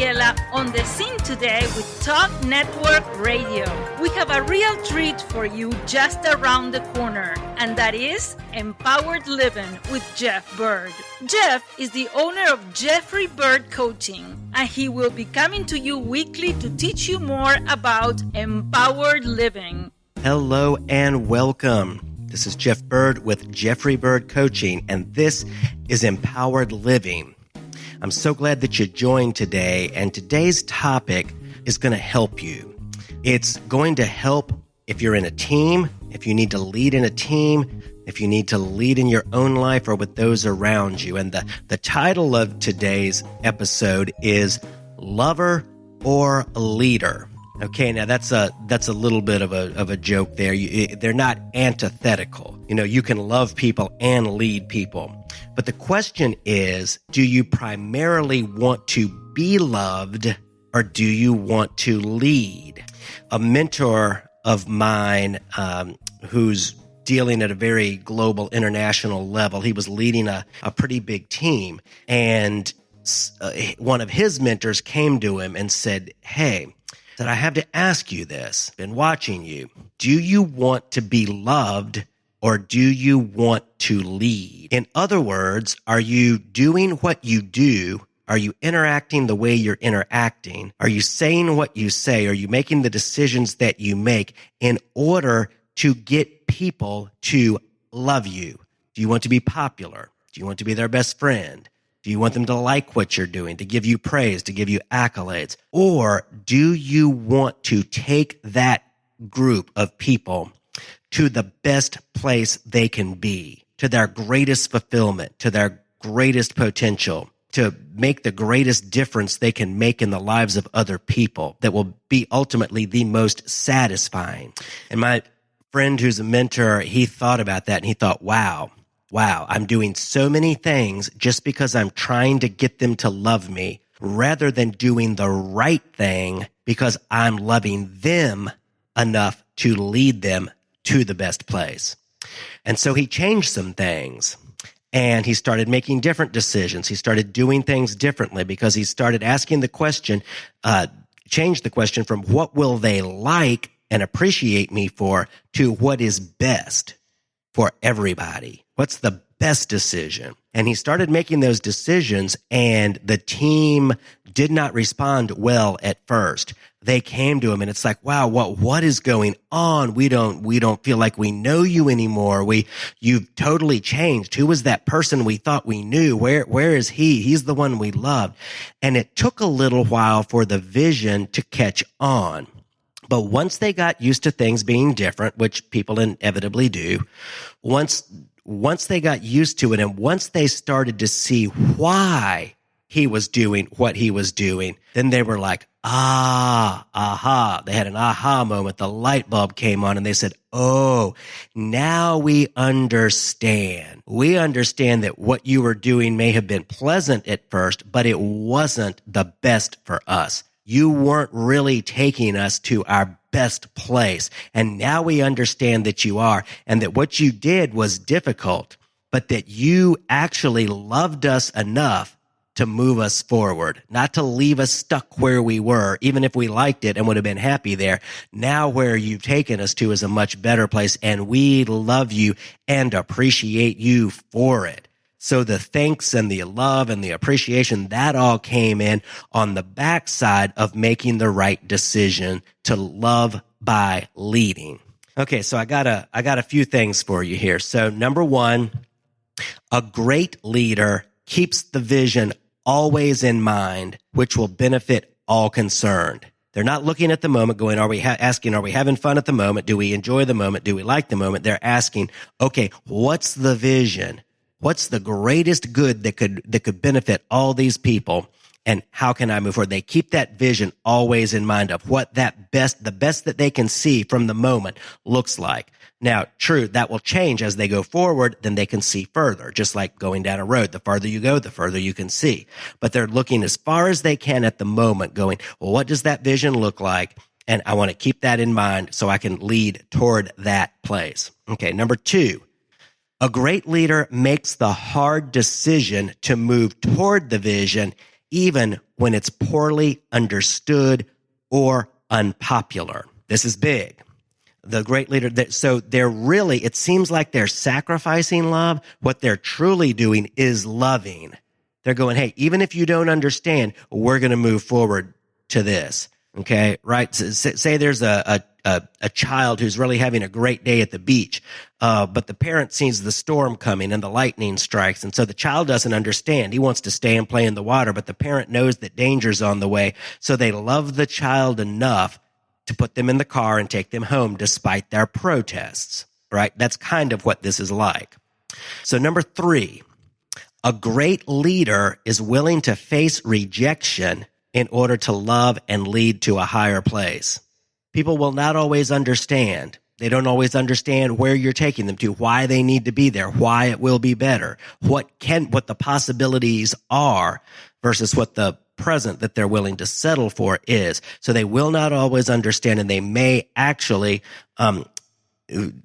Gabriela on the scene today with Talk Network Radio. We have a real treat for you just around the corner, and that is Empowered Living with Jeff Byrd. Jeff is the owner of Jeffrey Byrd Coaching, and he will be coming to you weekly to teach you more about empowered living. Hello and welcome. This is Jeff Byrd with Jeffrey Byrd Coaching, and this is Empowered Living. I'm so glad that you joined today, and today's topic is going to help you. It's going to help if you're in a team, if you need to lead in a team, if you need to lead in your own life or with those around you. And the title of today's episode is Lover or Leader. Okay, now that's a little bit of a joke there. They're not antithetical. You know, you can love people and lead people. But the question is, do you primarily want to be loved or do you want to lead? A mentor of mine who's dealing at a very global international level, he was leading a pretty big team. And one of his mentors came to him and said, hey, I have to ask you this. Been watching you. Do you want to be loved or do you want to lead? In other words, are you doing what you do? Are you interacting the way you're interacting? Are you saying what you say? Are you making the decisions that you make in order to get people to love you? Do you want to be popular? Do you want to be their best friend? Do you want them to like what you're doing, to give you praise, to give you accolades? Or do you want to take that group of people to the best place they can be, to their greatest fulfillment, to their greatest potential, to make the greatest difference they can make in the lives of other people that will be ultimately the most satisfying? And my friend who's a mentor, he thought about that and he thought, wow, I'm doing so many things just because I'm trying to get them to love me rather than doing the right thing because I'm loving them enough to lead them to the best place. And so he changed some things and he started making different decisions. He started doing things differently because he started asking the question, changed the question from what will they like and appreciate me for to what is best for everybody. What's the best decision? And he started making those decisions and the team did not respond well at first. They came to him and it's like, wow, what is going on? We don't feel like we know you anymore. You've totally changed. Who was that person we thought we knew? Where is he? He's the one we loved. And it took a little while for the vision to catch on. But once they got used to things being different, which people inevitably do, once they got used to it and once they started to see why he was doing what he was doing, then they were like, aha. They had an aha moment. The light bulb came on and they said, oh, now we understand. We understand that what you were doing may have been pleasant at first, but it wasn't the best for us. You weren't really taking us to our best place. And now we understand that you are, and that what you did was difficult, but that you actually loved us enough to move us forward, not to leave us stuck where we were, even if we liked it and would have been happy there. Now where you've taken us to is a much better place, and we love you and appreciate you for it. So the thanks and the love and the appreciation, that all came in on the backside of making the right decision to love by leading. Okay, so I got a few things for you here. So number one, a great leader keeps the vision always in mind, which will benefit all concerned. They're not looking at the moment going, are we having fun at the moment? Do we enjoy the moment? Do we like the moment? They're asking, okay, what's the vision? What's the greatest good that could benefit all these people? And how can I move forward? They keep that vision always in mind of what the best that they can see from the moment looks like. Now, true, that will change as they go forward, then they can see further, just like going down a road. The farther you go, the further you can see. But they're looking as far as they can at the moment going, well, what does that vision look like? And I want to keep that in mind so I can lead toward that place. Okay, number two. A great leader makes the hard decision to move toward the vision even when it's poorly understood or unpopular. This is big. The great leader, so they're really, it seems like they're sacrificing love. What they're truly doing is loving. They're going, hey, even if you don't understand, we're going to move forward to this. Okay, right? So, say there's a child who's really having a great day at the beach, but the parent sees the storm coming and the lightning strikes, and so the child doesn't understand. He wants to stay and play in the water, but the parent knows that danger's on the way, so they love the child enough to put them in the car and take them home despite their protests, right? That's kind of what this is like. So number 3, a great leader is willing to face rejection in order to love and lead to a higher place. People will not always understand. They don't always understand where you're taking them to, why they need to be there, why it will be better, what the possibilities are versus what the present that they're willing to settle for is. So they will not always understand, and they may actually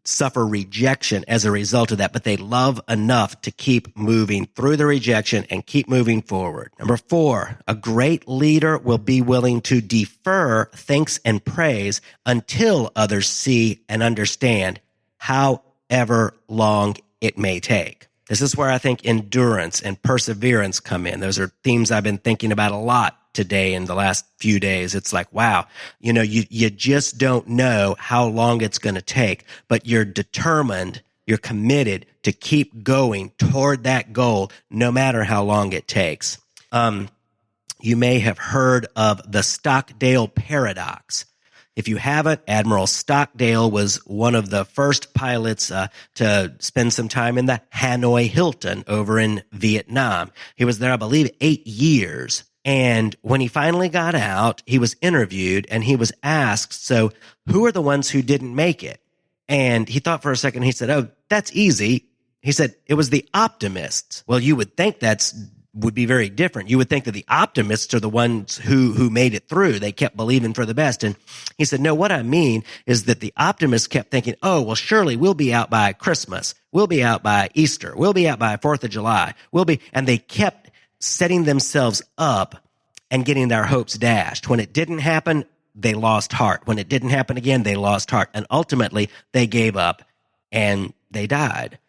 suffer rejection as a result of that, but they love enough to keep moving through the rejection and keep moving forward. Number 4, a great leader will be willing to defer thanks and praise until others see and understand, however long it may take. This is where I think endurance and perseverance come in. Those are themes I've been thinking about a lot today in the last few days. It's like, wow, you just don't know how long it's going to take, but you're determined, you're committed to keep going toward that goal no matter how long it takes. You may have heard of the Stockdale Paradox. If you haven't, Admiral Stockdale was one of the first pilots to spend some time in the Hanoi Hilton over in Vietnam. He was there, I believe, 8 years. And when he finally got out, he was interviewed and he was asked, so who are the ones who didn't make it? And he thought for a second. He said, oh, that's easy. He said, it was the optimists. Well, you would think would be very different. You would think that the optimists are the ones who made it through. They kept believing for the best. And he said, no, what I mean is that the optimists kept thinking, oh, well, surely we'll be out by Christmas. We'll be out by Easter. We'll be out by 4th of July. And they kept setting themselves up and getting their hopes dashed. When it didn't happen, they lost heart. When it didn't happen again, they lost heart. And ultimately, they gave up and they died.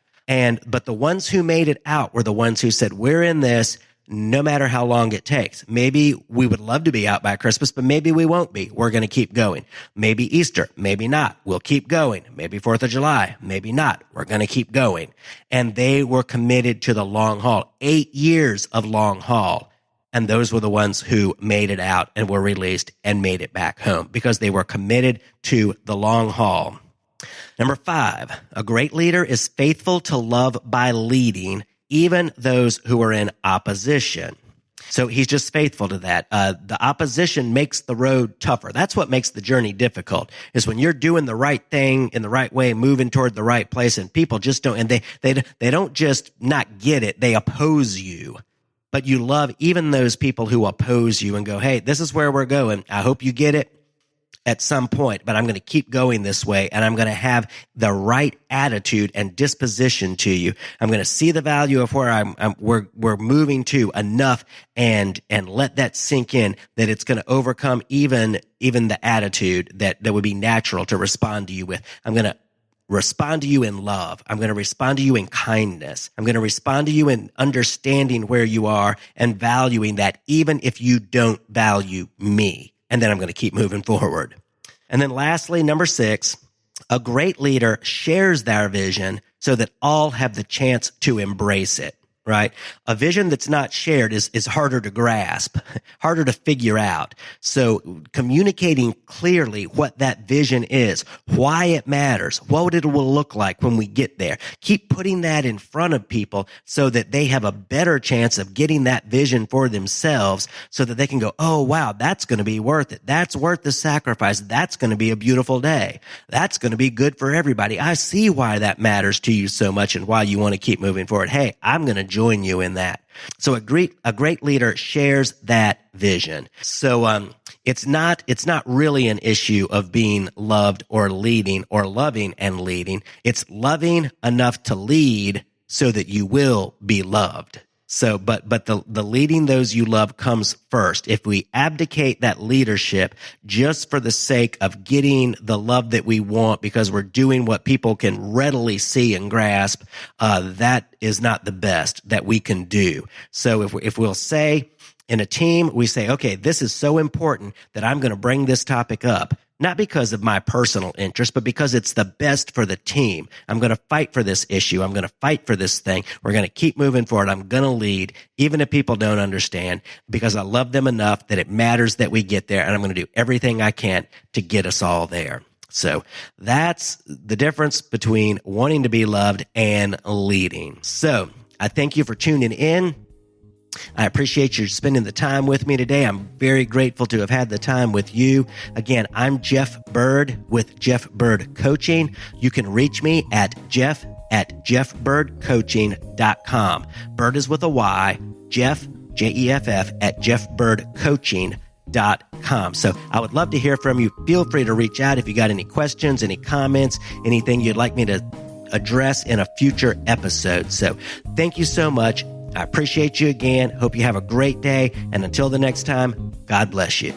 But the ones who made it out were the ones who said, we're in this no matter how long it takes. Maybe we would love to be out by Christmas, but maybe we won't be. We're going to keep going. Maybe Easter, maybe not. We'll keep going. Maybe 4th of July, maybe not. We're going to keep going. And they were committed to the long haul, 8 years of long haul. And those were the ones who made it out and were released and made it back home because they were committed to the long haul. Number 5, a great leader is faithful to love by leading even those who are in opposition. So he's just faithful to that. The opposition makes the road tougher. That's what makes the journey difficult, is when you're doing the right thing in the right way, moving toward the right place, and people just don't, and they don't just not get it, they oppose you. But you love even those people who oppose you and go, hey, this is where we're going. I hope you get it at some point, but I'm going to keep going this way, and I'm going to have the right attitude and disposition to you. I'm going to see the value of where we're moving to enough, and let that sink in, that it's going to overcome even the attitude that would be natural to respond to you with. I'm going to respond to you in love. I'm going to respond to you in kindness. I'm going to respond to you in understanding where you are and valuing that, even if you don't value me. And then I'm going to keep moving forward. And then lastly, number 6, a great leader shares their vision so that all have the chance to embrace it, right? A vision that's not shared is harder to grasp, harder to figure out. So communicating clearly what that vision is, why it matters, what it will look like when we get there. Keep putting that in front of people so that they have a better chance of getting that vision for themselves, so that they can go, oh, wow, that's going to be worth it. That's worth the sacrifice. That's going to be a beautiful day. That's going to be good for everybody. I see why that matters to you so much and why you want to keep moving forward. Hey, I'm going to join you in that. So a great leader shares that vision. So it's not really an issue of being loved or leading, or loving and leading. It's loving enough to lead so that you will be loved. So, but the leading those you love comes first. If we abdicate that leadership just for the sake of getting the love that we want because we're doing what people can readily see and grasp, that is not the best that we can do. So if we'll say in a team, we say, okay, this is so important that I'm going to bring this topic up. Not because of my personal interest, but because it's the best for the team. I'm going to fight for this issue. I'm going to fight for this thing. We're going to keep moving forward. I'm going to lead, even if people don't understand, because I love them enough that it matters that we get there, and I'm going to do everything I can to get us all there. So that's the difference between wanting to be loved and leading. So I thank you for tuning in. I appreciate you spending the time with me today. I'm very grateful to have had the time with you. Again, I'm Jeff Byrd with Jeff Byrd Coaching. You can reach me at jeff@jeffbyrdcoaching.com. Byrd is with a Y, Jeff, Jeff, at jeffbyrdcoaching.com. So I would love to hear from you. Feel free to reach out if you got any questions, any comments, anything you'd like me to address in a future episode. So thank you so much. I appreciate you again. Hope you have a great day. And until the next time, God bless you.